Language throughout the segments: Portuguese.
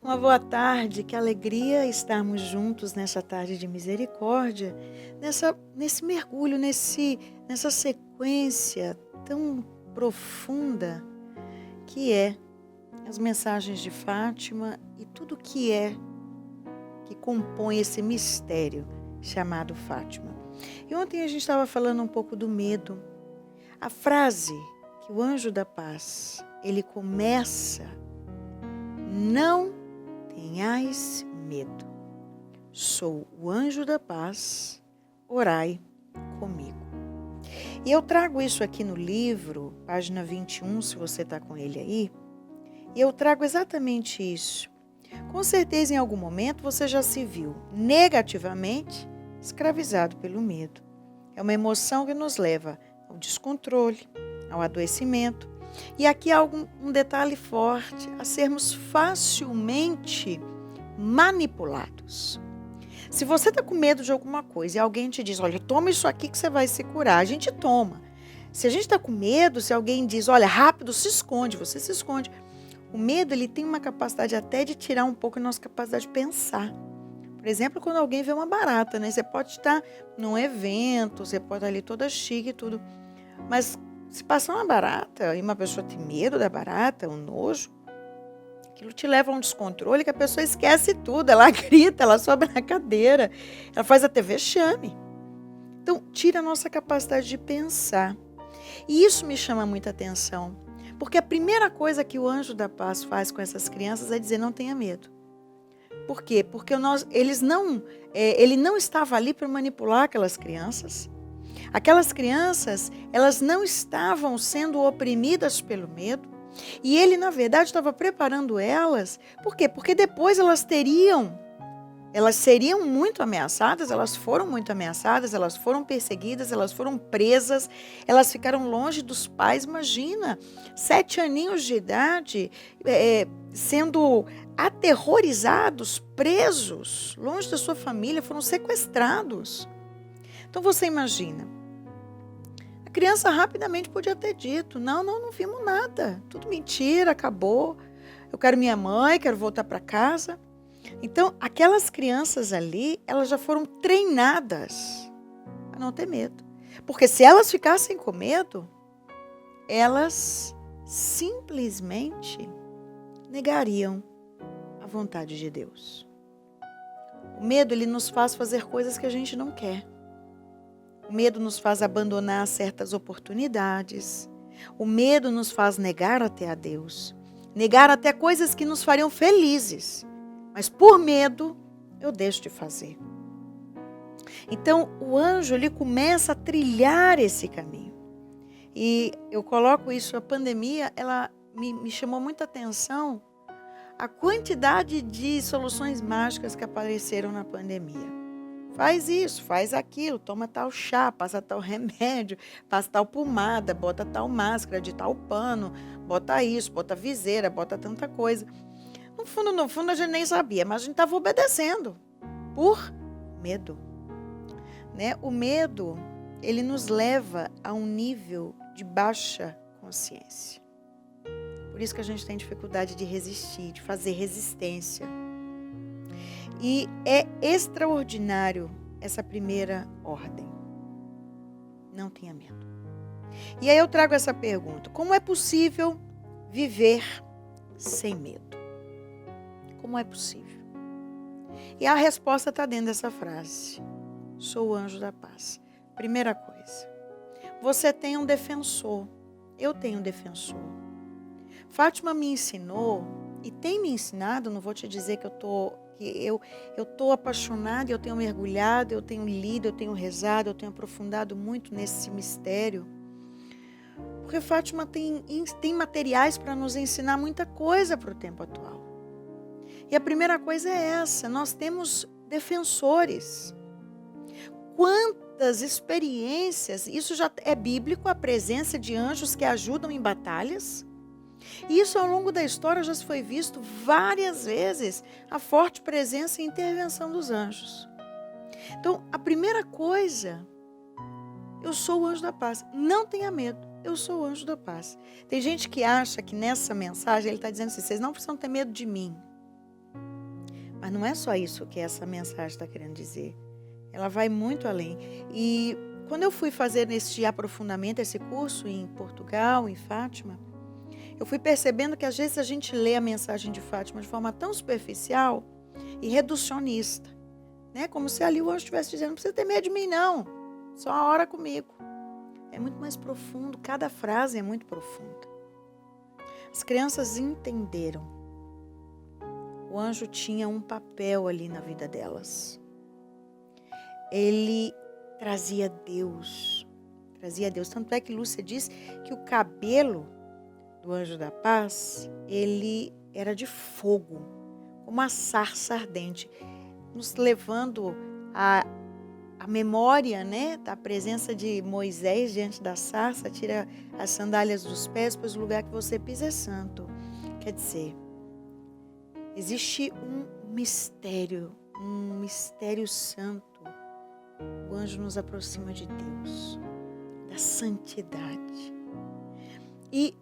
Uma boa tarde, que alegria estarmos juntos nessa tarde de misericórdia, nesse mergulho, nessa sequência tão profunda que é as mensagens de Fátima e tudo que compõe esse mistério chamado Fátima. E ontem a gente estava falando um pouco do medo. A frase que o anjo da paz, ele começa: não tenhais medo, sou o anjo da paz, orai comigo. E eu trago isso aqui no livro, página 21, se você está com ele aí, e eu trago exatamente isso. Com certeza em algum momento você já se viu negativamente escravizado pelo medo. É uma emoção que nos leva ao descontrole, ao adoecimento. E aqui há um detalhe forte, a sermos facilmente manipulados. Se você está com medo de alguma coisa e alguém te diz, olha, toma isso aqui que você vai se curar, a gente toma. Se a gente está com medo, se alguém diz, olha, rápido, se esconde, você se esconde. O medo, ele tem uma capacidade até de tirar um pouco a nossa capacidade de pensar. Por exemplo, quando alguém vê uma barata, né? Você pode estar num evento, você pode estar ali toda chique e tudo, mas se passar uma barata e uma pessoa tem medo da barata, um nojo, aquilo te leva a um descontrole que a pessoa esquece tudo, ela grita, ela sobe na cadeira, ela faz até vexame. Então, tira a nossa capacidade de pensar. E isso me chama muita atenção, porque a primeira coisa que o anjo da paz faz com essas crianças é dizer, não tenha medo. Por quê? Porque ele não estava ali para manipular aquelas crianças. Aquelas crianças, elas não estavam sendo oprimidas pelo medo. E ele, na verdade, estava preparando elas. Por quê? Porque depois elas seriam muito ameaçadas, elas foram muito ameaçadas, elas foram perseguidas, elas foram presas, elas ficaram longe dos pais. Imagina, 7 aninhos de idade, sendo aterrorizados, presos, longe da sua família, foram sequestrados. Então você imagina, a criança rapidamente podia ter dito, não vimos nada, tudo mentira, acabou, eu quero minha mãe, quero voltar para casa. Então, aquelas crianças ali, elas já foram treinadas a não ter medo. Porque se elas ficassem com medo, elas simplesmente negariam a vontade de Deus. O medo, ele nos faz fazer coisas que a gente não quer. O medo nos faz abandonar certas oportunidades. O medo nos faz negar até a Deus. Negar até coisas que nos fariam felizes. Mas por medo, eu deixo de fazer. Então, o anjo, ele começa a trilhar esse caminho. E eu coloco isso, a pandemia, ela me chamou muita atenção a quantidade de soluções mágicas que apareceram na pandemia. Faz isso, faz aquilo, toma tal chá, passa tal remédio, passa tal pomada, bota tal máscara de tal pano, bota isso, bota viseira, bota tanta coisa. No fundo, a gente nem sabia, mas a gente estava obedecendo por medo. Né? O medo, ele nos leva a um nível de baixa consciência. Por isso que a gente tem dificuldade de resistir, de fazer resistência. E é extraordinário essa primeira ordem. Não tenha medo. E aí eu trago essa pergunta. Como é possível viver sem medo? Como é possível? E a resposta está dentro dessa frase. Sou o anjo da paz. Primeira coisa. Você tem um defensor. Eu tenho um defensor. Fátima me ensinou e tem me ensinado, não vou te dizer que eu estou apaixonada, eu tenho mergulhado, eu tenho lido, eu tenho rezado, eu tenho aprofundado muito nesse mistério. Porque Fátima tem materiais para nos ensinar muita coisa para o tempo atual. E a primeira coisa é essa, nós temos defensores. Quantas experiências, isso já é bíblico, a presença de anjos que ajudam em batalhas. E isso ao longo da história já se foi visto várias vezes, a forte presença e intervenção dos anjos. Então, a primeira coisa, eu sou o anjo da paz. Não tenha medo, eu sou o anjo da paz. Tem gente que acha que nessa mensagem ele está dizendo assim, vocês não precisam ter medo de mim. Mas não é só isso que essa mensagem está querendo dizer. Ela vai muito além. E quando eu fui fazer esse aprofundamento, esse curso em Portugal, em Fátima, eu fui percebendo que às vezes a gente lê a mensagem de Fátima de forma tão superficial e reducionista, né? Como se ali o anjo estivesse dizendo, não precisa ter medo de mim não, só ora comigo. É muito mais profundo, cada frase é muito profunda. As crianças entenderam. O anjo tinha um papel ali na vida delas. Ele trazia Deus. Tanto é que Lúcia diz que o cabelo do anjo da paz, ele era de fogo, como uma sarça ardente, nos levando a memória, né, da presença de Moisés diante da sarça. Tira as sandálias dos pés, pois o lugar que você pisa é santo. Quer dizer, existe um mistério santo. O anjo nos aproxima de Deus, da santidade. E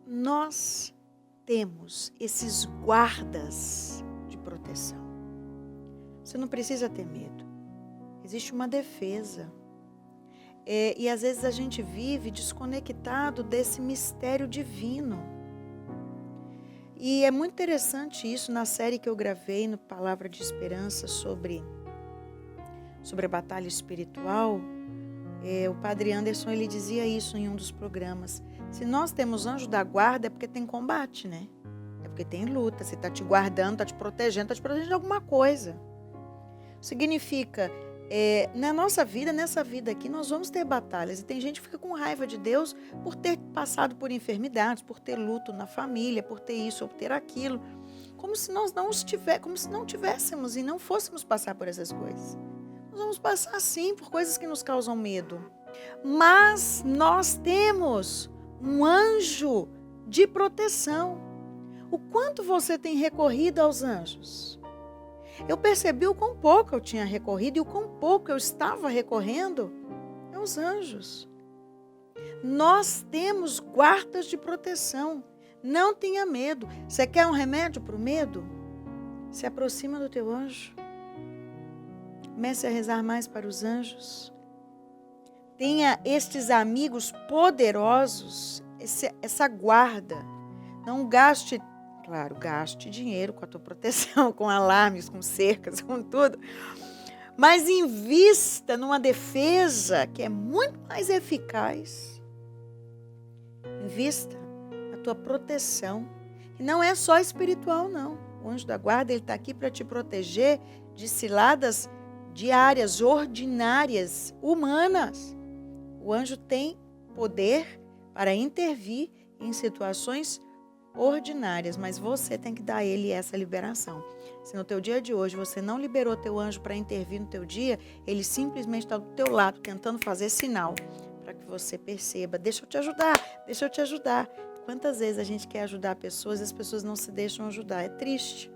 nós temos esses guardas de proteção. Você não precisa ter medo. Existe uma defesa. E às vezes a gente vive desconectado desse mistério divino. E é muito interessante isso na série que eu gravei no Palavra de Esperança sobre a batalha espiritual. O Padre Anderson, ele dizia isso em um dos programas. Se nós temos anjo da guarda é porque tem combate, né? É porque tem luta. Você está te guardando, está te protegendo de alguma coisa. Significa, na nossa vida, nessa vida aqui, nós vamos ter batalhas. E tem gente que fica com raiva de Deus por ter passado por enfermidades, por ter luto na família, por ter isso ou por ter aquilo. Como se nós não tivéssemos e não fôssemos passar por essas coisas. Nós vamos passar sim por coisas que nos causam medo. Mas nós temos um anjo de proteção. O quanto você tem recorrido aos anjos? Eu percebi o quão pouco eu tinha recorrido e o quão pouco eu estava recorrendo aos anjos. Nós temos guardas de proteção. Não tenha medo. Você quer um remédio para o medo? Se aproxima do teu anjo. Comece a rezar mais para os anjos. Tenha estes amigos poderosos, essa guarda. Não gaste, claro, gaste dinheiro com a tua proteção, com alarmes, com cercas, com tudo. Mas invista numa defesa que é muito mais eficaz. Invista na tua proteção. E não é só espiritual, não. O anjo da guarda, ele está aqui para te proteger de ciladas diárias, ordinárias, humanas. O anjo tem poder para intervir em situações ordinárias, mas você tem que dar a ele essa liberação. Se no teu dia de hoje você não liberou teu anjo para intervir no teu dia, ele simplesmente está do teu lado, tentando fazer sinal para que você perceba. Deixa eu te ajudar. Quantas vezes a gente quer ajudar pessoas e as pessoas não se deixam ajudar? É triste.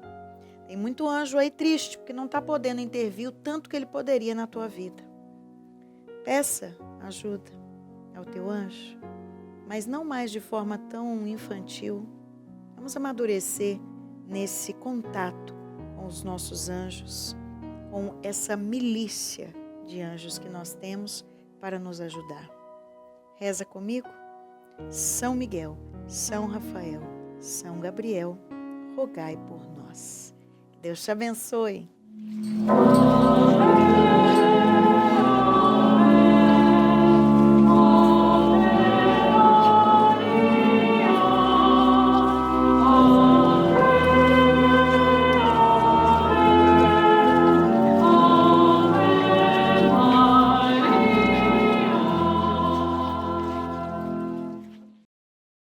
Tem muito anjo aí triste, porque não está podendo intervir o tanto que ele poderia na tua vida. Peça ajuda ao teu anjo, mas não mais de forma tão infantil. Vamos amadurecer nesse contato com os nossos anjos, com essa milícia de anjos que nós temos para nos ajudar. Reza comigo. São Miguel, São Rafael, São Gabriel, rogai por nós. Deus te abençoe.